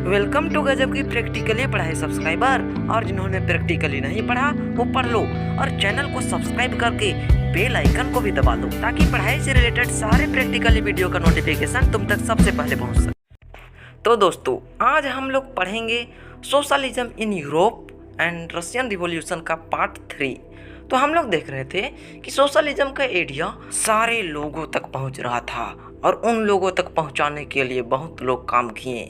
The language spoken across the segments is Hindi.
वेलकम टू गजब की प्रैक्टिकली पढ़ाई सब्सक्राइबर। और जिन्होंने प्रैक्टिकली नहीं पढ़ा वो पढ़ लो और चैनल को सब्सक्राइब करके बेल आइकन को भी दबा दो ताकि पढ़ाई से रिलेटेड सारे प्रैक्टिकली वीडियो का नोटिफिकेशन तुम तक सबसे पहले पहुंच सके। तो दोस्तों आज हम लोग पढ़ेंगे socialism in Europe and Russian revolution का पार्ट 3। तो हम लोग देख रहे थे कि सोशलिज्म का आइडिया सारे लोगों तक पहुंच रहा था और उन लोगों तक पहुंचाने के लिए बहुत लोग काम किए।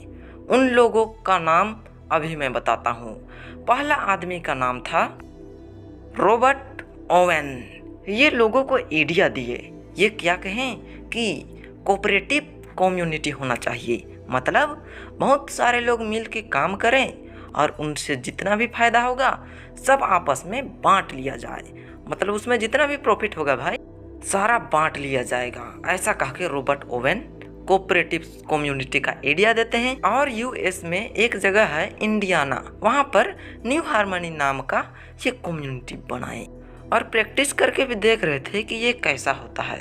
उन लोगों का नाम अभी मैं बताता हूँ। पहला आदमी का नाम था रॉबर्ट ओवेन। ये लोगों को आइडिया दिए, ये क्या कहें कि कोऑपरेटिव कम्युनिटी होना चाहिए, मतलब बहुत सारे लोग मिल के काम करें और उनसे जितना भी फायदा होगा सब आपस में बांट लिया जाए, मतलब उसमें जितना भी प्रॉफिट होगा भाई सारा बांट लिया जाएगा। ऐसा कह के रॉबर्ट ओवेन कोऑपरेटिव कम्युनिटी का आइडिया देते हैं। और यूएस में एक जगह है इंडियाना, वहाँ पर न्यू हार्मनी नाम का ये कम्युनिटी बनाए और प्रैक्टिस करके भी देख रहे थे कि ये कैसा होता है।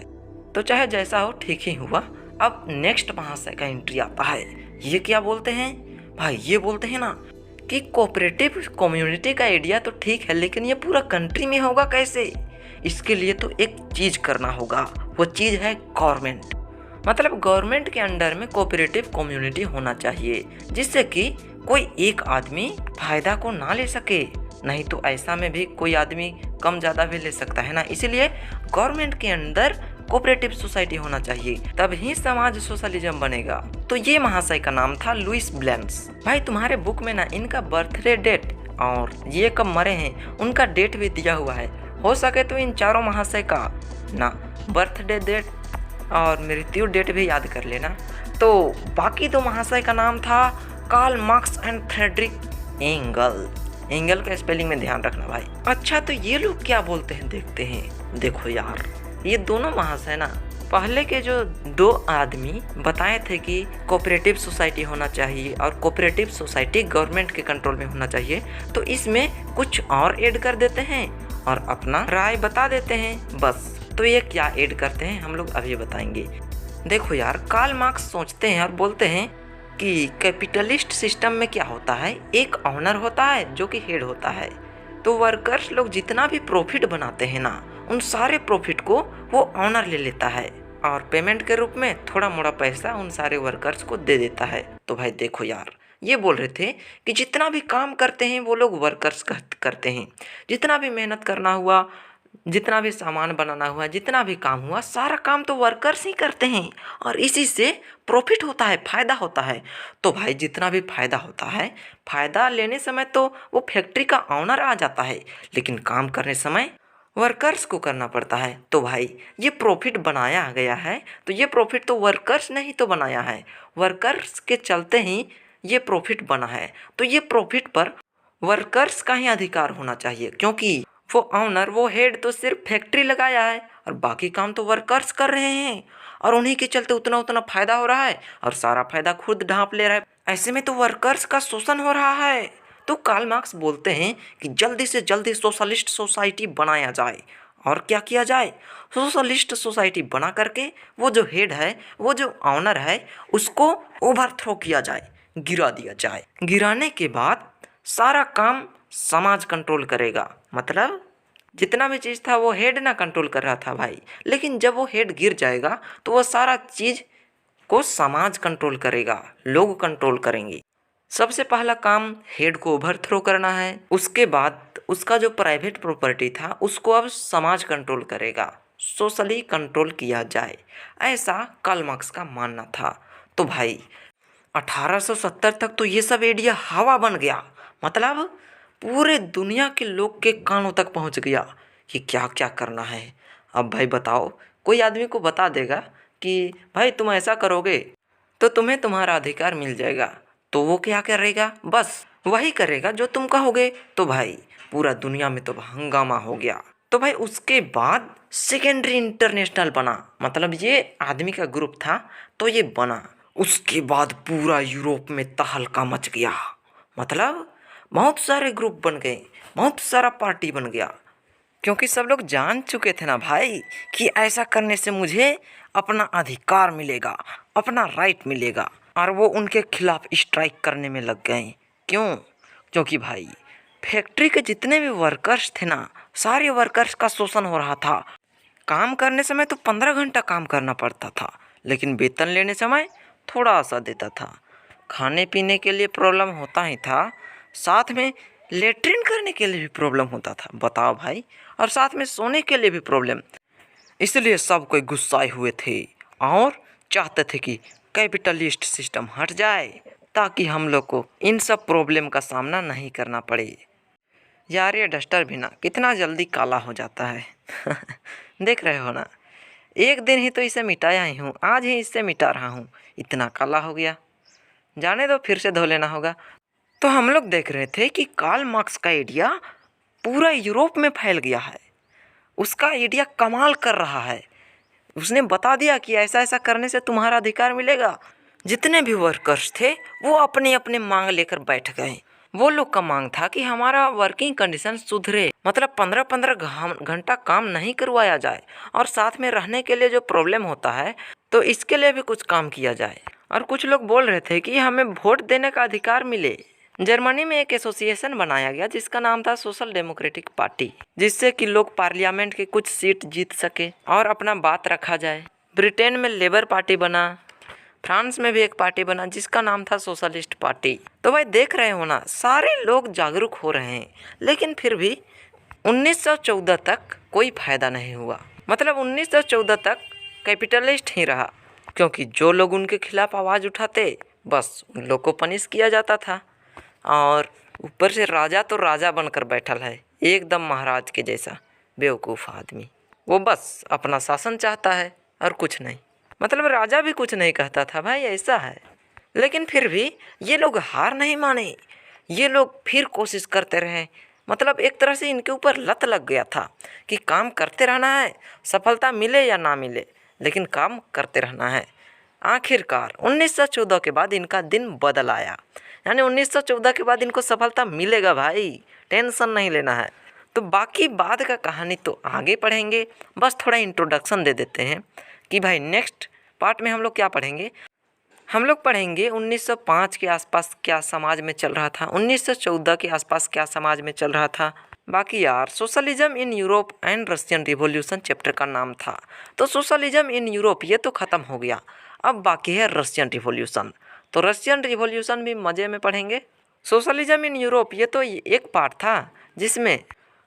तो चाहे जैसा हो ठीक ही हुआ। अब नेक्स्ट महाशय का एंट्री आता है। ये क्या बोलते हैं भाई, ये बोलते हैं ना कि कोऑपरेटिव कम्युनिटी का आइडिया तो ठीक है लेकिन ये पूरा कंट्री में होगा कैसे। इसके लिए तो एक चीज़ करना होगा, वो चीज़ है गवर्नमेंट। मतलब गवर्नमेंट के अंडर में कोऑपरेटिव कम्युनिटी होना चाहिए जिससे कि कोई एक आदमी फायदा को ना ले सके, नहीं तो ऐसा में भी कोई आदमी कम ज़्यादा भी ले सकता है ना। इसीलिए गवर्नमेंट के अंदर कोऑपरेटिव सोसाइटी होना चाहिए, तभी समाज सोशलिज्म बनेगा। तो ये महाशय का नाम था लुइस ब्लेंस। भाई तुम्हारे बुक में ना इनका बर्थडे डेट और ये कब मरे हैं उनका डेट भी दिया हुआ है। हो सके तो इन चारों महाशय का ना बर्थडे डेट और मृत्यु डेट भी याद कर लेना। तो बाकी दो महाशय का नाम था Karl Marx and Friedrich Engel. Engel का स्पेलिंग में ध्यान रखना भाई। अच्छा तो ये लोग क्या बोलते हैं देखते हैं। देखो यार ये दोनों महाशय ना पहले के जो दो आदमी बताए थे कि कोऑपरेटिव सोसाइटी होना चाहिए और कोऑपरेटिव सोसाइटी गवर्नमेंट के कंट्रोल में होना चाहिए, तो इसमें कुछ और ऐड कर देते हैं और अपना राय बता देते हैं बस। तो ये क्या ऐड करते हैं हम लोग अभी बताएंगे। देखो यार कार्ल मार्क्स सोचते हैं और बोलते हैं कि कैपिटलिस्ट सिस्टम में क्या होता है, एक ऑनर होता है जो कि हेड होता है। तो वर्कर्स लोग जितना भी प्रॉफिट बनाते हैं ना उन सारे प्रॉफिट को वो ऑनर ले लेता है और पेमेंट के रूप में थोड़ा मोड़ा पैसा उन सारे वर्कर्स को दे देता है। तो भाई देखो यार ये बोल रहे थे कि जितना भी काम करते हैं वो लोग वर्कर्स करते हैं, जितना भी मेहनत करना हुआ, जितना भी सामान बनाना हुआ, जितना भी काम हुआ सारा काम तो वर्कर्स ही करते हैं और इसी से प्रॉफिट होता है, फायदा होता है। तो भाई जितना भी फायदा होता है, फायदा लेने समय तो वो फैक्ट्री का ऑनर आ जाता है लेकिन काम करने समय वर्कर्स को करना पड़ता है। तो भाई ये प्रॉफिट बनाया गया है तो ये प्रॉफिट तो वर्कर्स ने ही तो बनाया है, वर्कर्स के चलते ही ये प्रॉफिट बना है। तो ये प्रॉफिट पर वर्कर्स का ही अधिकार होना चाहिए क्योंकि वो ऑनर, वो हेड तो सिर्फ फैक्ट्री लगाया है और बाकी काम तो वर्कर्स कर रहे हैं और उन्हीं के चलते उतना उतना फायदा हो रहा है और सारा फायदा खुद ढांप ले रहा है। ऐसे में तो वर्कर्स का शोषण हो रहा है। तो कार्ल मार्क्स बोलते हैं कि जल्दी से जल्दी सोशलिस्ट सोसाइटी बनाया जाए और क्या किया जाए, सोशलिस्ट सोसाइटी बना करके वो जो हेड है, वो जो ऑनर है उसको ओवरथ्रो किया जाए, गिरा दिया जाए। गिराने के बाद सारा काम समाज कंट्रोल करेगा, मतलब जितना भी चीज़ था वो हेड ना कंट्रोल कर रहा था भाई, लेकिन जब वो हेड गिर जाएगा तो वो सारा चीज़ को समाज कंट्रोल करेगा, लोग कंट्रोल करेंगे। सबसे पहला काम हेड को ओवरथ्रो करना है, उसके बाद उसका जो प्राइवेट प्रॉपर्टी था उसको अब समाज कंट्रोल करेगा, सोशली कंट्रोल किया जाए, ऐसा कार्ल मार्क्स का मानना था। तो भाई 1870 तक तो ये सब आइडिया हवा बन गया, मतलब पूरे दुनिया के लोग के कानों तक पहुंच गया कि क्या क्या करना है। अब भाई बताओ, कोई आदमी को बता देगा कि भाई तुम ऐसा करोगे तो तुम्हें तुम्हारा अधिकार मिल जाएगा, तो वो क्या करेगा, बस वही करेगा जो तुम कहोगे। तो भाई पूरा दुनिया में तो हंगामा हो गया। तो भाई उसके बाद सेकेंडरी इंटरनेशनल बना, मतलब ये आदमी का ग्रुप था तो ये बना। उसके बाद पूरा यूरोप में तहलका मच गया, मतलब बहुत सारे ग्रुप बन गए, बहुत सारा पार्टी बन गया, क्योंकि सब लोग जान चुके थे ना भाई कि ऐसा करने से मुझे अपना अधिकार मिलेगा, अपना राइट मिलेगा। और वो उनके खिलाफ स्ट्राइक करने में लग गए। क्यों? क्योंकि भाई फैक्ट्री के जितने भी वर्कर्स थे ना, सारे वर्कर्स का शोषण हो रहा था। काम करने समय तो 15 घंटा काम करना पड़ता था, लेकिन वेतन लेने समय थोड़ा सा देता था। खाने पीने के लिए प्रॉब्लम होता ही था, साथ में लेट्रिन करने के लिए भी प्रॉब्लम होता था, बताओ भाई, और साथ में सोने के लिए भी प्रॉब्लम। इसलिए सब कोई गुस्साए हुए थे और चाहते थे कि कैपिटलिस्ट सिस्टम हट जाए, ताकि हम लोग को इन सब प्रॉब्लम का सामना नहीं करना पड़े। यार ये डस्टर भी ना कितना जल्दी काला हो जाता है देख रहे हो ना, एक दिन ही तो इसे मिटाया ही हूँ, आज ही इससे मिटा रहा हूँ, इतना काला हो गया। जाने दो, फिर से धो लेना होगा। तो हम लोग देख रहे थे कि कार्ल मार्क्स का आइडिया पूरा यूरोप में फैल गया है। उसका आइडिया कमाल कर रहा है। उसने बता दिया कि ऐसा ऐसा करने से तुम्हारा अधिकार मिलेगा। जितने भी वर्कर्स थे वो अपने अपने मांग लेकर बैठ गए। वो लोग का मांग था कि हमारा वर्किंग कंडीशन सुधरे, मतलब 15-15 घंटा काम नहीं करवाया जाए, और साथ में रहने के लिए जो प्रॉब्लम होता है तो इसके लिए भी कुछ काम किया जाए। और कुछ लोग बोल रहे थे कि हमें वोट देने का अधिकार मिले। जर्मनी में एक एसोसिएशन बनाया गया जिसका नाम था सोशल डेमोक्रेटिक पार्टी, जिससे कि लोग पार्लियामेंट के कुछ सीट जीत सके और अपना बात रखा जाए। ब्रिटेन में लेबर पार्टी बना, फ्रांस में भी एक पार्टी बना जिसका नाम था सोशलिस्ट पार्टी। तो भाई देख रहे हो ना, सारे लोग जागरूक हो रहे हैं, लेकिन फिर भी 1914 तक कोई फायदा नहीं हुआ। मतलब 1914 तक कैपिटलिस्ट ही रहा, क्योंकि जो लोग उनके खिलाफ आवाज़ उठाते बस उन लोग को पनिश किया जाता था। और ऊपर से राजा तो राजा बनकर बैठल है, एकदम महाराज के जैसा बेवकूफ़ आदमी। वो बस अपना शासन चाहता है और कुछ नहीं। मतलब राजा भी कुछ नहीं कहता था भाई, ऐसा है। लेकिन फिर भी ये लोग हार नहीं माने, ये लोग फिर कोशिश करते रहे। मतलब एक तरह से इनके ऊपर लत लग गया था कि काम करते रहना है, सफलता मिले या ना मिले, लेकिन काम करते रहना है। आखिरकार 1914 के बाद इनका दिन बदल आया, यानी 1914 के बाद इनको सफलता मिलेगा भाई, टेंशन नहीं लेना है। तो बाकी बाद का कहानी तो आगे पढ़ेंगे, बस थोड़ा इंट्रोडक्शन दे देते हैं कि भाई नेक्स्ट पार्ट में हम लोग क्या पढ़ेंगे। हम लोग पढ़ेंगे 1905 के आसपास क्या समाज में चल रहा था, 1914 के आसपास क्या समाज में चल रहा था। बाकी यार socialism in Europe and Russian revolution chapter का नाम था। तो सोशलिज्म इन यूरोप ये तो ख़त्म हो गया, अब बाकी है रशियन रिवॉल्यूशन। तो रशियन रिवॉल्यूशन भी मज़े में पढ़ेंगे। सोशलिज्म इन यूरोप ये तो एक पार्ट था जिसमें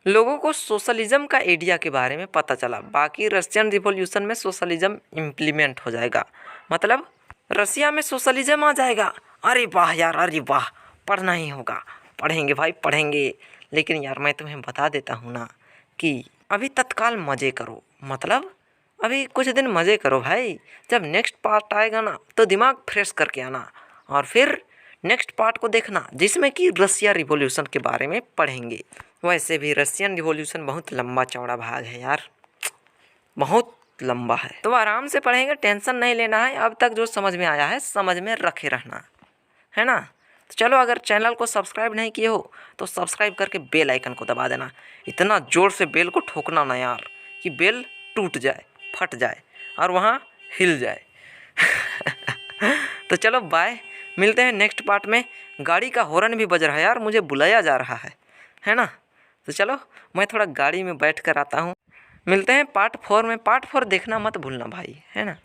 लोगों को सोशलिज्म का आइडिया के बारे में पता चला। बाकी रशियन रिवॉल्यूशन में सोशलिज्म इम्प्लीमेंट हो जाएगा, मतलब रसिया में सोशलिज्म आ जाएगा। अरे वाह यार, अरे वाह, पढ़ना ही होगा, पढ़ेंगे भाई पढ़ेंगे। लेकिन यार मैं तुम्हें बता देता हूँ ना कि अभी तत्काल मज़े करो, मतलब अभी कुछ दिन मज़े करो भाई। जब नेक्स्ट पार्ट आएगा ना तो दिमाग फ्रेश करके आना, और फिर नेक्स्ट पार्ट को देखना जिसमें कि रसिया रिवॉल्यूशन के बारे में पढ़ेंगे। वैसे भी रशियन रिवॉल्यूशन बहुत लंबा चौड़ा भाग है यार, बहुत लंबा है, तो आराम से पढ़ेंगे, टेंशन नहीं लेना है। अब तक जो समझ में आया है समझ में रखे रहना है ना। तो चलो, अगर चैनल को सब्सक्राइब नहीं किए हो तो सब्सक्राइब करके बेल आइकन को दबा देना। इतना ज़ोर से बेल को ठोकना ना यार कि बेल टूट जाए, फट जाए और वहाँ हिल जाए तो चलो बाय, मिलते हैं नेक्स्ट पार्ट में। गाड़ी का हॉर्न भी बज रहा है यार, मुझे बुलाया जा रहा है ना। तो चलो मैं थोड़ा गाड़ी में बैठ कर आता हूँ। मिलते हैं पार्ट 4 में। पार्ट 4 देखना मत भूलना भाई, है ना।